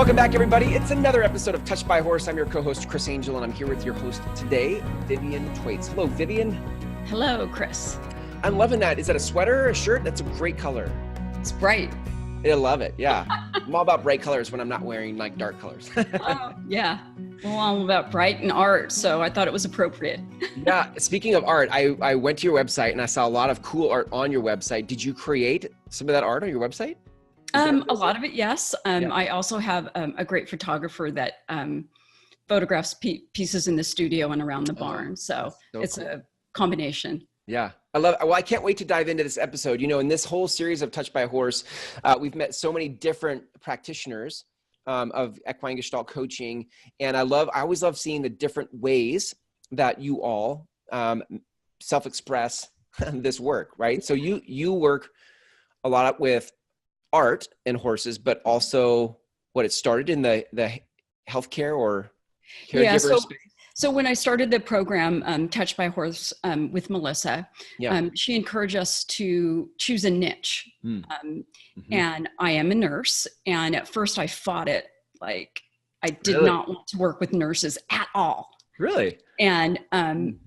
Welcome back, everybody. It's another episode of Touched by a Horse. I'm your co-host, Chris Angel, and I'm here with your host today, Vivian Twaits. Hello, Vivian. Hello, Chris. I'm loving that. Is that a sweater or a shirt? That's a great color. It's bright. I love it. Yeah. I'm all about bright colors when I'm not wearing like dark colors. Oh, yeah. Well, I'm about bright and art, so I thought it was appropriate. Yeah. Speaking of art, I went to your website and I saw a lot of cool art on your website. Did you create some of that art on your website? A lot of it, yes. I also have a great photographer that photographs pieces in the studio and around the barn. So it's cool. A combination. Yeah. I love it. Well, I can't wait to dive into this episode. You know, in this whole series of Touched by a Horse, we've met so many different practitioners of equine gestalt coaching. And I always love seeing the different ways that you all self-express this work, right? So you work a lot with art and horses, but also what it started in the healthcare or caregiver space. So when I started the program, Touched by a Horse with Melissa, she encouraged us to choose a niche. And I am a nurse. And at first I fought it. Like I did not want to work with nurses at all. Really? And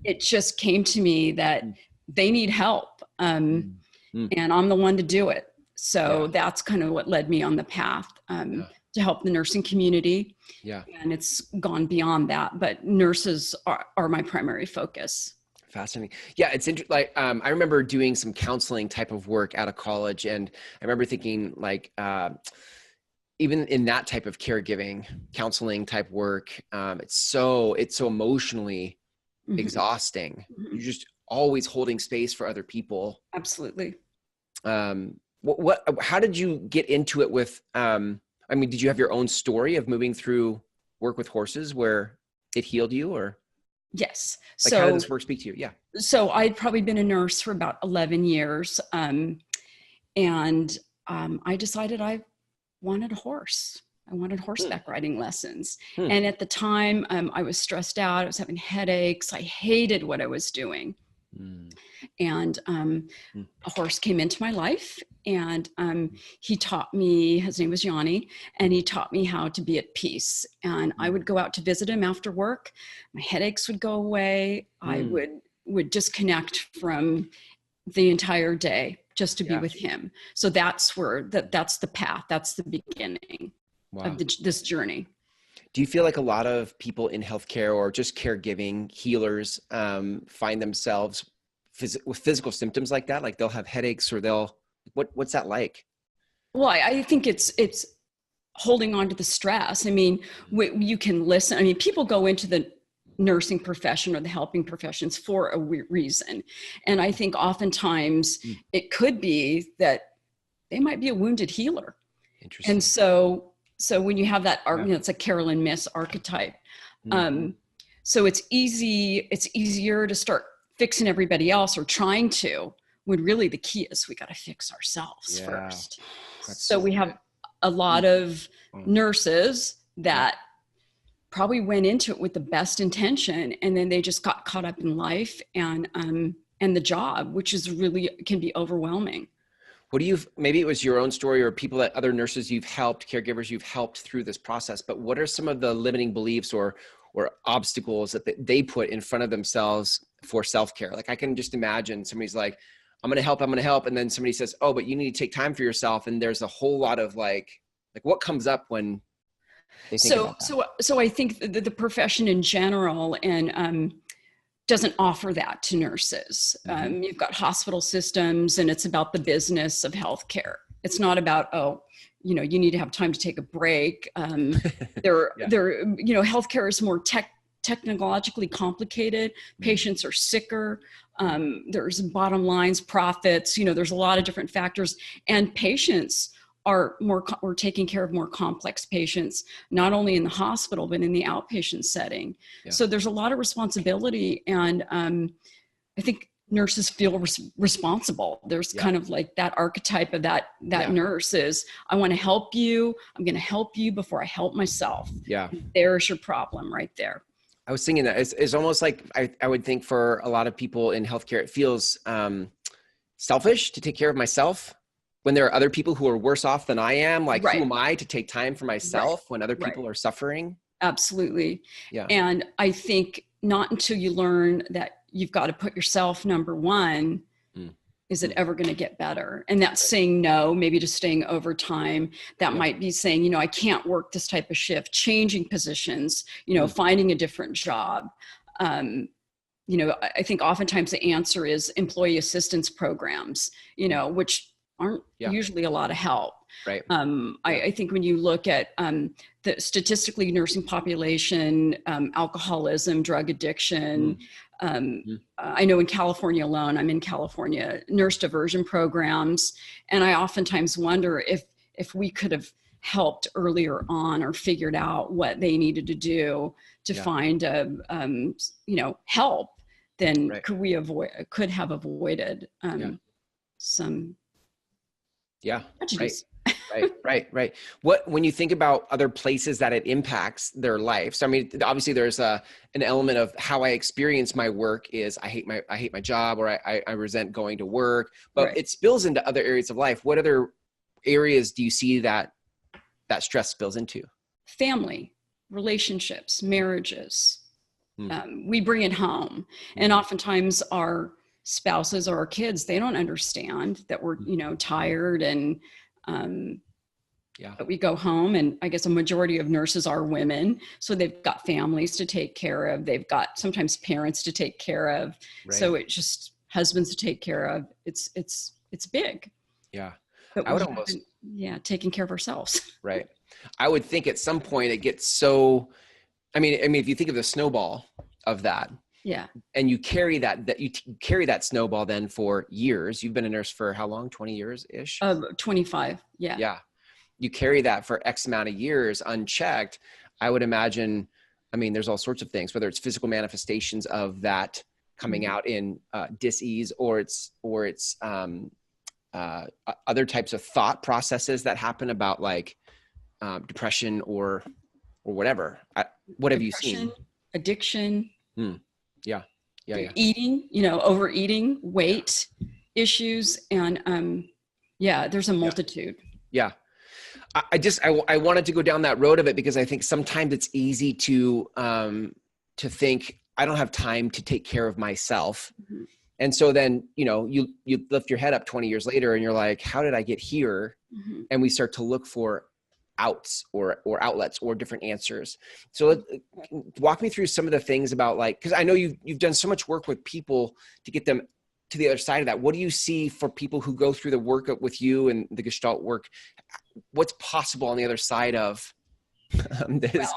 it just came to me that they need help. And I'm the one to do it. So that's kind of what led me on the path to help the nursing community. Yeah. And it's gone beyond that, but nurses are my primary focus. Fascinating. Yeah. It's interesting. Like, I remember doing some counseling type of work out of college. And I remember thinking like, even in that type of caregiving, counseling type work, it's so emotionally exhausting. You're just always holding space for other people. Absolutely. How did you get into it with, did you have your own story of moving through work with horses where it healed you or? Yes. Like how did this work speak to you? Yeah. So I'd probably been a nurse for about 11 years. And I decided I wanted a horse. I wanted horseback riding lessons. And at the time I was stressed out. I was having headaches. I hated what I was doing. And a horse came into my life and he taught me, his name was Yanni, and he taught me how to be at peace. And I would go out to visit him after work. My headaches would go away. I would disconnect from the entire day just to be with him. So that's that's the path. That's the beginning of this journey. Do you feel like a lot of people in healthcare or just caregiving healers find themselves with physical symptoms like that? Like they'll have headaches or what's that like? Well, I think it's holding on to the stress. I mean, you can listen. I mean, people go into the nursing profession or the helping professions for a reason. And I think oftentimes it could be that they might be a wounded healer. Interesting. And so when you have that, it's a Carolyn Miss archetype. So it's easier to start fixing everybody else or trying to, when really the key is we got to fix ourselves first. So we have a lot of nurses that probably went into it with the best intention and then they just got caught up in life and the job, which is really can be overwhelming. Maybe it was your own story or people that other nurses you've helped, caregivers you've helped through this process, but what are some of the limiting beliefs or obstacles that they put in front of themselves for self-care? Like I can just imagine somebody's like, I'm going to help. And then somebody says, oh, but you need to take time for yourself. And there's a whole lot of like what comes up when they think about that? So I think the profession in general and, doesn't offer that to nurses. You've got hospital systems and it's about the business of healthcare. It's not about, you need to have time to take a break. Healthcare is more technologically complicated. Patients are sicker. There's bottom lines, profits, there's a lot of different factors, and patients we're taking care of more complex patients, not only in the hospital, but in the outpatient setting. Yeah. So there's a lot of responsibility. And I think nurses feel responsible. There's kind of like that archetype of that nurse is, I want to help you. I'm going to help you before I help myself. Yeah. There's your problem right there. I was thinking that it's almost like I would think for a lot of people in healthcare, it feels selfish to take care of myself. when there are other people who are worse off than I am, like who Right. am I to take time for myself when other Right. people are suffering? Absolutely. Yeah. And I think not until you learn that you've got to put yourself number one, Mm. is it ever going to get better? And that's saying no, maybe just staying overtime. That might be saying, you know, I can't work this type of shift, changing positions, you know, finding a different job. You know, I think oftentimes the answer is employee assistance programs, you know, which aren't usually a lot of help. Right. I think when you look at the statistically nursing population, alcoholism, drug addiction, I know in California alone, I'm in California, nurse diversion programs. And I oftentimes wonder if we could have helped earlier on or figured out what they needed to do to find you know, help, then could have avoided some tragedies. Right. When you think about other places that it impacts their life, so I mean, obviously there's an element of how I experience my work is I hate my job, or I resent going to work, but it spills into other areas of life. What other areas do you see that stress spills into? Family, relationships, marriages. We bring it home, and oftentimes our spouses or our kids, they don't understand that we're, you know, tired and but we go home, and I guess a majority of nurses are women, so they've got families to take care of, they've got sometimes parents to take care of, so it just husbands to take care of. It's big. But I would almost taking care of ourselves. Right. I would think at some point it gets so, I mean, if you think of the snowball of that, and you carry carry that snowball then for years. You've been a nurse for how long? 20 years ish? 25. Yeah. You carry that for X amount of years unchecked. I would imagine, I mean, there's all sorts of things, whether it's physical manifestations of that coming out in dis-ease, or it's other types of thought processes that happen about like depression or whatever. What have you seen? Addiction. Yeah. Eating, you know, overeating, weight issues. And there's a multitude. Yeah. I wanted to go down that road of it because I think sometimes it's easy to think I don't have time to take care of myself. And so then, you know, you lift your head up 20 years later and you're like, how did I get here? And we start to look for outs or outlets or different answers. So walk me through some of the things about, like, because I know you've done so much work with people to get them to the other side of that. What do you see for people who go through the work with you and the Gestalt work? What's possible on the other side of this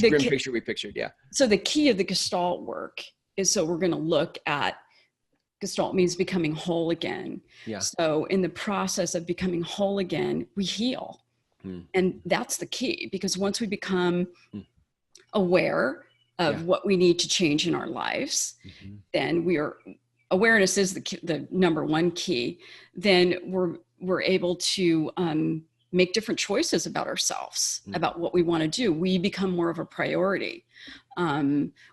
grim picture we pictured? Yeah. So the key of the Gestalt work is, so we're going to look at, Gestalt means becoming whole again. Yeah. So in the process of becoming whole again, we heal. And that's the key, because once we become aware of what we need to change in our lives, then awareness is the number one key. Then we're able to make different choices about ourselves, about what we want to do. We become more of a priority.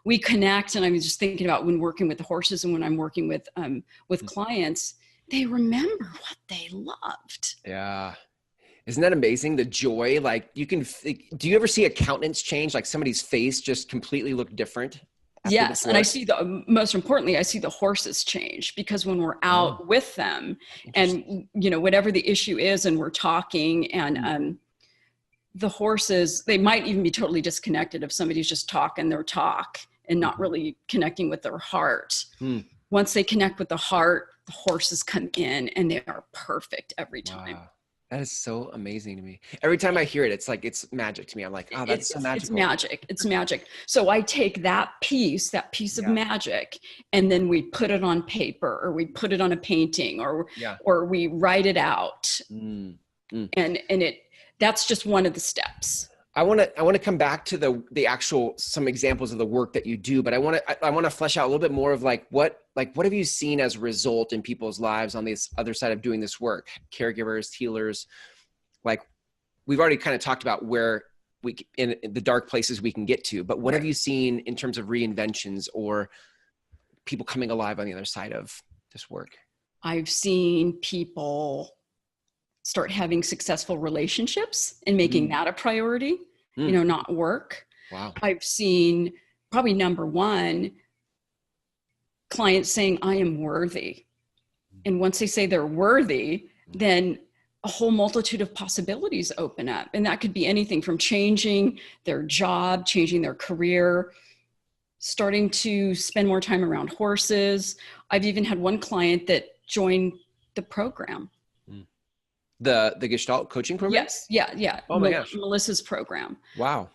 We connect, and I'm just thinking about when working with the horses and when I'm working with clients, they remember what they loved. Yeah. Isn't that amazing? The joy, like do you ever see a countenance change? Like somebody's face just completely look different? Yes. And I see most importantly, I see the horses change, because when we're out with them and, you know, whatever the issue is, and we're talking, and the horses, they might even be totally disconnected if somebody's just talking their talk and not really connecting with their heart. Once they connect with the heart, the horses come in and they are perfect every time. Wow. That is so amazing to me. Every time I hear it, it's like, it's magic to me. I'm like, oh, that's so magical. It's magic. It's magic. So I take that piece of magic, and then we put it on paper, or we put it on a painting, or we write it out. And that's just one of the steps. I want to come back to the actual, some examples of the work that you do, but I want to flesh out a little bit more of what have you seen as a result in people's lives on this other side of doing this work? Caregivers, healers, like we've already kind of talked about where in the dark places we can get to, but what have you seen in terms of reinventions or people coming alive on the other side of this work? I've seen people start having successful relationships and making that a priority, not work. Wow. I've seen probably number one, clients saying, I am worthy. And once they say they're worthy, then a whole multitude of possibilities open up. And that could be anything from changing their job, changing their career, starting to spend more time around horses. I've even had one client that joined the program. The Gestalt coaching program? Yes. Yeah. Oh my gosh. Melissa's program. Wow.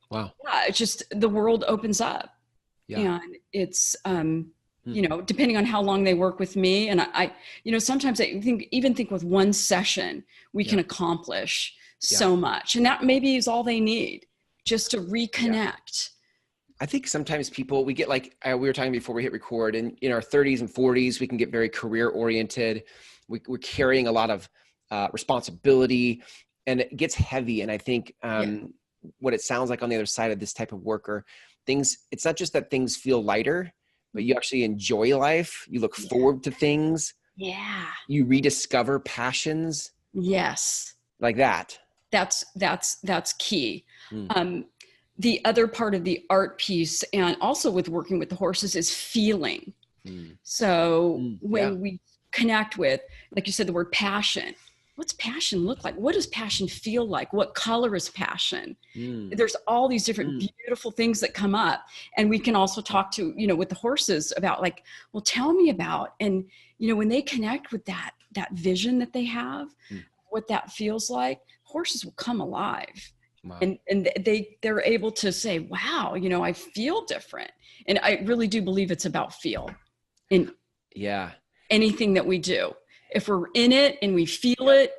Wow. Yeah, it's just the world opens up. Yeah. And it's, depending on how long they work with me. And I sometimes I think with one session, we can accomplish so much. And that maybe is all they need, just to reconnect. I think sometimes people, we get like, we were talking before we hit record, and in our 30s and 40s, we can get very career oriented. We're carrying a lot of responsibility, and it gets heavy. And I think what it sounds like on the other side of this type of worker, it's not just that things feel lighter, but you actually enjoy life. You look forward to things. Yeah. You rediscover passions. Yes. Like that. That's key. The other part of the art piece, and also with working with the horses, is feeling. So when we connect with, like you said, the word passion, what's passion look like? What does passion feel like? What color is passion? There's all these different beautiful things that come up. And we can also talk to, with the horses about like, well, tell me about, and, when they connect with that vision that they have, what that feels like, horses will come alive. Wow. And they're able to say, wow, I feel different. And I really do believe it's about feel in anything that we do. If we're in it and we feel it,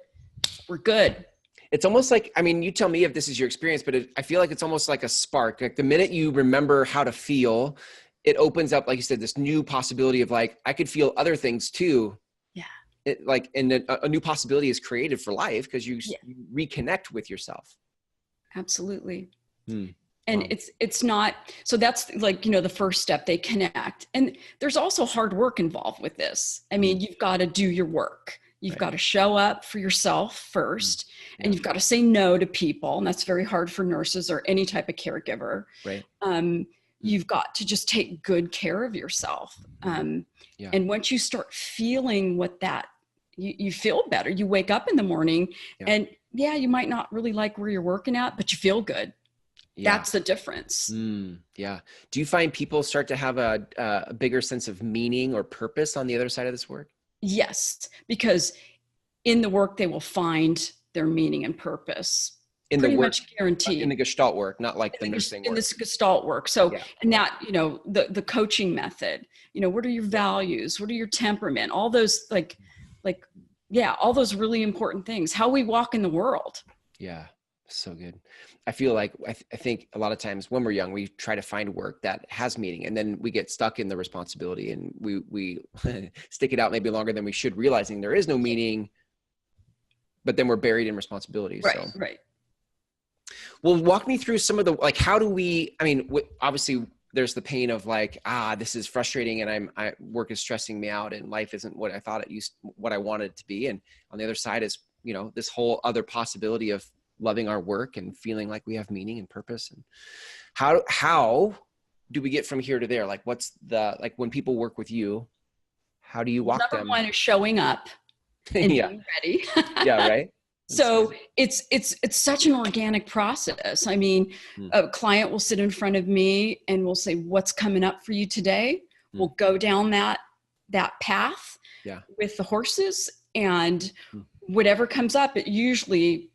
we're good. It's almost like, you tell me if this is your experience, but I feel like it's almost like a spark. Like the minute you remember how to feel, it opens up, like you said, this new possibility of like, I could feel other things too. Yeah. And a new possibility is created for life because you reconnect with yourself. Absolutely. And it's not, so that's like, the first step, they connect. And there's also hard work involved with this. You've got to do your work. You've got to show up for yourself first, and you've got to say no to people. And that's very hard for nurses or any type of caregiver. Right. You've got to just take good care of yourself. And once you start feeling you feel better. You wake up in the morning and you might not really like where you're working at, but you feel good. Yeah. That's the difference. Yeah. Do you find people start to have a bigger sense of meaning or purpose on the other side of this work? Yes, because in the work, they will find their meaning and purpose. Pretty much guaranteed. In the Gestalt work, not like the nursing work. In this Gestalt work. So, and that, the coaching method, what are your values? What are your temperament? All those all those really important things, how we walk in the world. Yeah. So good. I feel like, I think a lot of times when we're young, we try to find work that has meaning, and then we get stuck in the responsibility, and we stick it out maybe longer than we should, realizing there is no meaning, but then we're buried in responsibility. Right. Well, walk me through some of the, like, how do we, obviously there's the pain of like, this is frustrating, and work is stressing me out, and life isn't what I thought what I wanted it to be. And on the other side is, this whole other possibility of loving our work and feeling like we have meaning and purpose. And how do we get from here to there? Like, what's when people work with you, how do you walk them? Number one is showing up and being ready. Yeah. Right. So it's such an organic process. A client will sit in front of me and we'll say, what's coming up for you today? We'll go down that path with the horses, and whatever comes up, it usually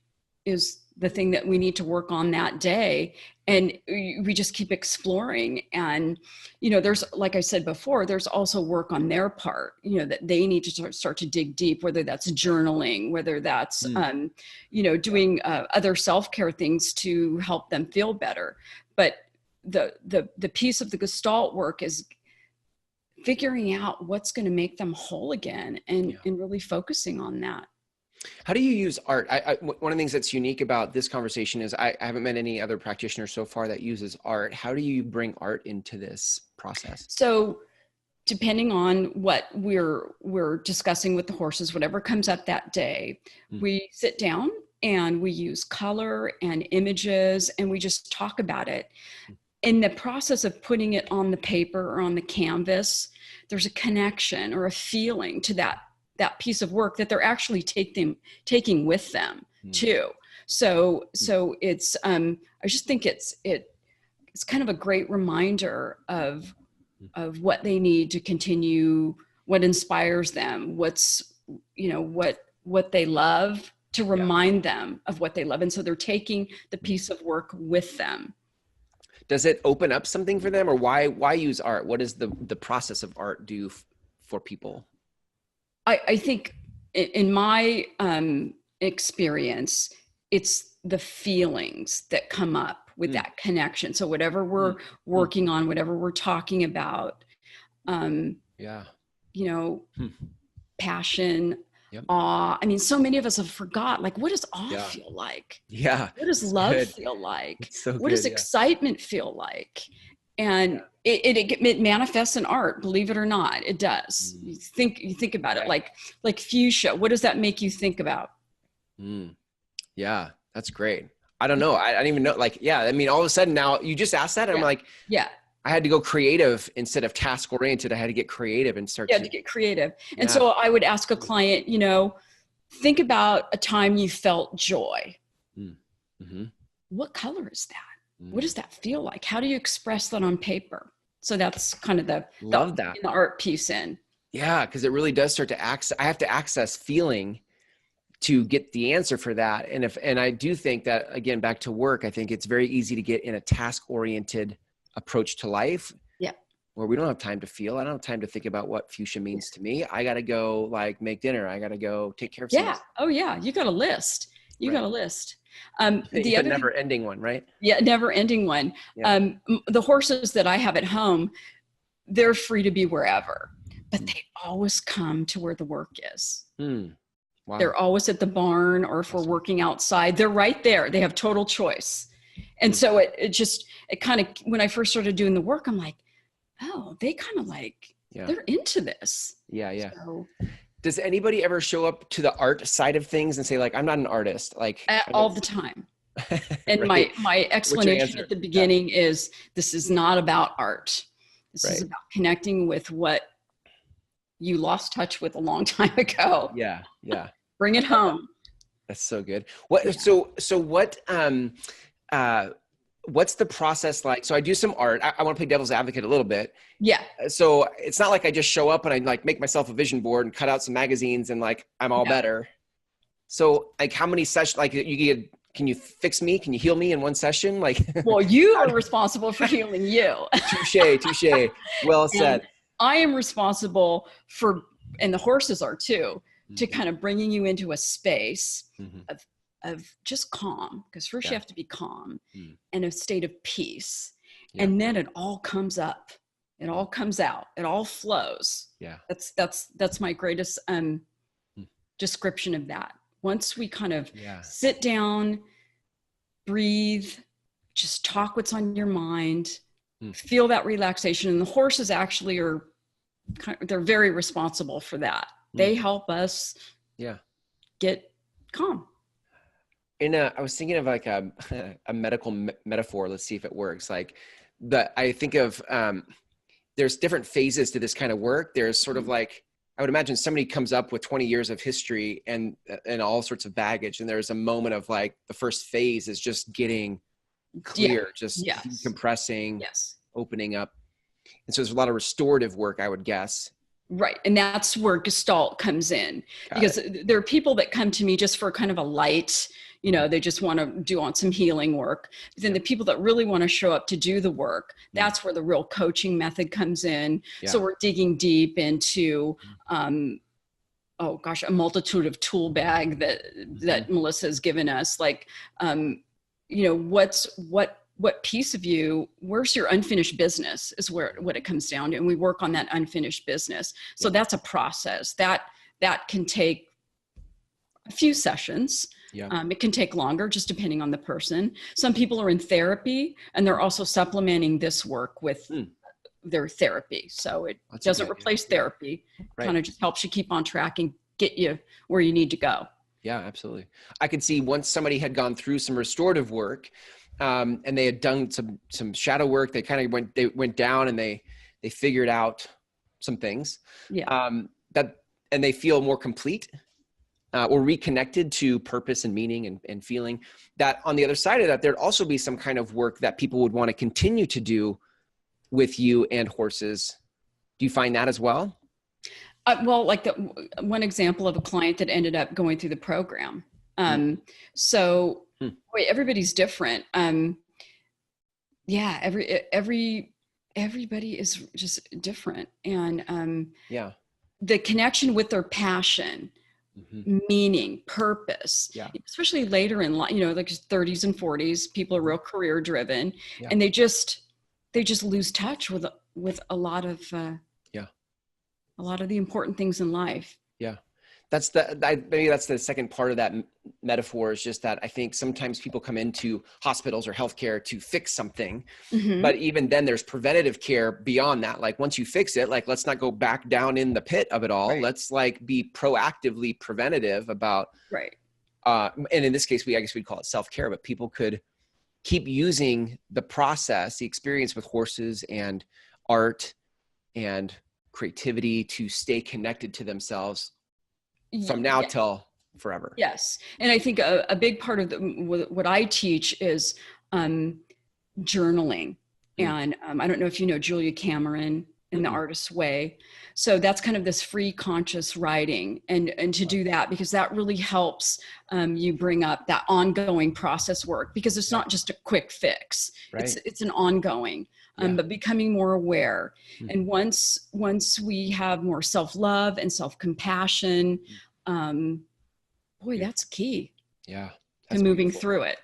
is the thing that we need to work on that day. And we just keep exploring. And, there's, like I said before, there's also work on their part, that they need to start to dig deep, whether that's journaling, whether that's, doing other self-care things to help them feel better. But the piece of the Gestalt work is figuring out what's going to make them whole again, and really focusing on that. How do you use art? One of the things that's unique about this conversation is I haven't met any other practitioner so far that uses art. How do you bring art into this process? So depending on what we're discussing with the horses, whatever comes up that day, we sit down and we use color and images and we just talk about it. In the process of putting it on the paper or on the canvas, there's a connection or a feeling to that piece of work that they're actually taking with them too. So it's I just think it's kind of a great reminder of what they need to continue, what inspires them, what's, what they love, to remind them of what they love. And so they're taking the piece of work with them. Does it open up something for them, or why use art? What does the process of art do for people? I think in my experience, it's the feelings that come up with that connection. So whatever we're working on, whatever we're talking about, passion, awe. I mean, so many of us have forgot, like, what does awe feel like? Yeah. What does love feel like? What does excitement feel like? And it manifests in art, believe it or not, it does. You think about it, like fuchsia. What does that make you think about? Yeah, that's great. I don't know. I don't even know. I mean, all of a sudden now you just asked that. And I'm like, I had to go creative instead of task oriented. I had to get creative and start to get creative. And so I would ask a client, think about a time you felt joy. What color is that? What does that feel like? How do you express that on paper? So that's kind of the art piece in. Yeah, because it really does start to I have to access feeling to get the answer for that. And I do think that, again, back to work, I think it's very easy to get in a task-oriented approach to life. Yeah. Where we don't have time to feel. I don't have time to think about what fuchsia means to me. I got to go make dinner. I got to go take care of something. Yeah. Oh yeah. You got a list. Got a list. The other never ending one, right? Yeah. Never ending one. Yeah. The horses that I have at home, they're free to be wherever, but they always come to where the work is. Wow. They're always at the barn, or if we're working outside, they're right there. They have total choice. And so it kind of, when I first started doing the work, I'm like, oh, they kind of they're into this. Yeah. Yeah. So, does anybody ever show up to the art side of things and say, I'm not an artist? All the time. And my explanation at the beginning is, this is not about art. This is about connecting with what you lost touch with a long time ago. Yeah. Yeah. Bring it home. That's so good. So what's the process like? So I do some art. I want to play devil's advocate a little bit. Yeah. So it's not like I just show up and I make myself a vision board and cut out some magazines and I'm all better. So how many sessions, can you fix me? Can you heal me in one session? Well, you are responsible for healing you. Touche. Well said. And I am responsible for, and the horses are too, to kind of bringing you into a space of just calm, because first you have to be calm and a state of peace. Yeah. And then it all comes up, it all comes out, it all flows. Yeah. That's my greatest description of that. Once we kind of sit down, breathe, just talk what's on your mind, feel that relaxation. And the horses actually they're very responsible for that. They help us get calm. I was thinking of a medical metaphor. Let's see if it works. I think of, there's different phases to this kind of work. There's sort of I would imagine somebody comes up with 20 years of history and all sorts of baggage. And there's a moment of the first phase is just getting clear, just decompressing, opening up. And so there's a lot of restorative work, I would guess. Right. And that's where Gestalt comes in. Because there are people that come to me just for kind of a light, they just want to do on some healing work. But then the people that really want to show up to do the work, that's where the real coaching method comes in. Yeah. So we're digging deep into, a multitude of tool bag that Melissa has given us. What piece of you, where's your unfinished business is what it comes down to. And we work on that unfinished business. So that's a process that can take a few sessions. Yeah. It can take longer, just depending on the person. Some people are in therapy and they're also supplementing this work with their therapy. So it That's a doesn't good idea. replace therapy. Right. Kind of just helps you keep on track and get you where you need to go. Yeah, absolutely. I could see once somebody had gone through some restorative work, and they had done some shadow work, they kind of went down and they figured out some things, and they feel more complete, or reconnected to purpose and meaning and feeling that. On the other side of that, there'd also be some kind of work that people would want to continue to do with you and horses. Do you find that as well? Well, like the one example of a client that ended up going through the program. So boy, everybody's different. Yeah, everybody is just different. And the connection with their passion, meaning, purpose, especially later in life, like 30s and 40s, people are real career driven, and they just lose touch with a lot of the important things in life. Yeah. Maybe that's the second part of that metaphor, is just that I think sometimes people come into hospitals or healthcare to fix something, but even then there's preventative care beyond that. Like once you fix it, like, let's not go back down in the pit of it all. Right. Let's like be proactively preventative about, and in this case, I guess we'd call it self-care, but people could keep using the process, the experience with horses and art and creativity to stay connected to themselves from now till forever. Yes. And I think a big part of what I teach is journaling. And I don't know if you know Julia Cameron in The Artist's Way. So that's kind of this free conscious writing, and to do that, because that really helps you bring up that ongoing process work, because it's not just a quick fix. It's an ongoing. But becoming more aware. And once we have more self-love and self-compassion, that's key. Yeah. To moving through it.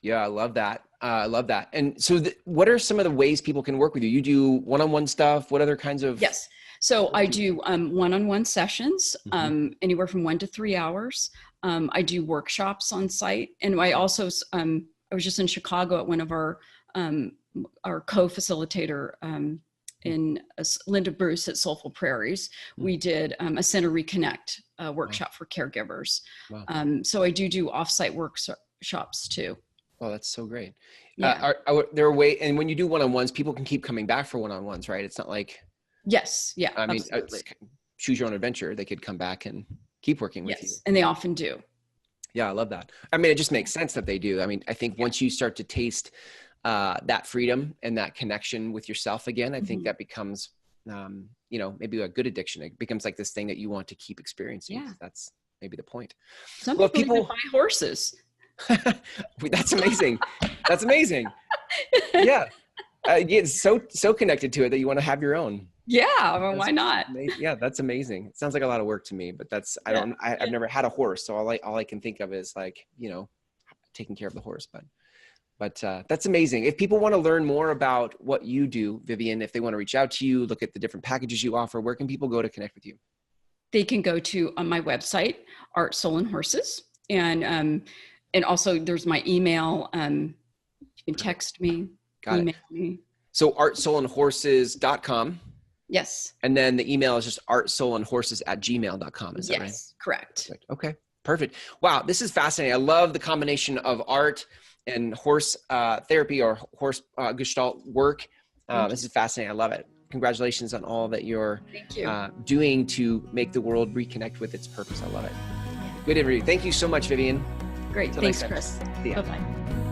Yeah. I love that. I love that. And so what are some of the ways people can work with you? You do one-on-one stuff. What other kinds of? Yes. So I do one-on-one sessions, anywhere from 1 to 3 hours. I do workshops on site. And I also, I was just in Chicago at one of our co-facilitator in Linda Bruce at Soulful Prairies. We did a Center Reconnect workshop for caregivers. So I do offsite workshops too. Oh, that's so great. Are there a way, and when you do one-on-ones, people can keep coming back for one-on-ones, right? It's not like, yes. Yeah. I mean, choose your own adventure. They could come back and keep working with you. And they often do. Yeah. I love that. I mean, it just makes sense that they do. I mean, I think once you start to taste that freedom and that connection with yourself again, I think that becomes, maybe a good addiction. It becomes like this thing that you want to keep experiencing. Yeah. That's maybe the point. Some people even buy horses. That's amazing. That's amazing. Yeah. It's so connected to it that you want to have your own. Yeah. Well, why not? Yeah. That's amazing. It sounds like a lot of work to me, but I've never had a horse. So all I can think of is like, taking care of the horse, but that's amazing. If people want to learn more about what you do, Vivian, if they want to reach out to you, look at the different packages you offer, where can people go to connect with you? They can go to my website, Art, Soul, and Horses. And also there's my email. You can text me, email me. So artsoulandhorses.com. Yes. And then the email is just artsoulandhorses@gmail.com. Is that right? Yes, correct. Okay, perfect. Wow, this is fascinating. I love the combination of art and horse therapy or horse Gestalt work. This is fascinating. I love it. Congratulations on all that you're doing to make the world reconnect with its purpose. I love it. Good interview. Thank you so much, Vivian. Great. Thanks, Chris. See ya. Bye-bye.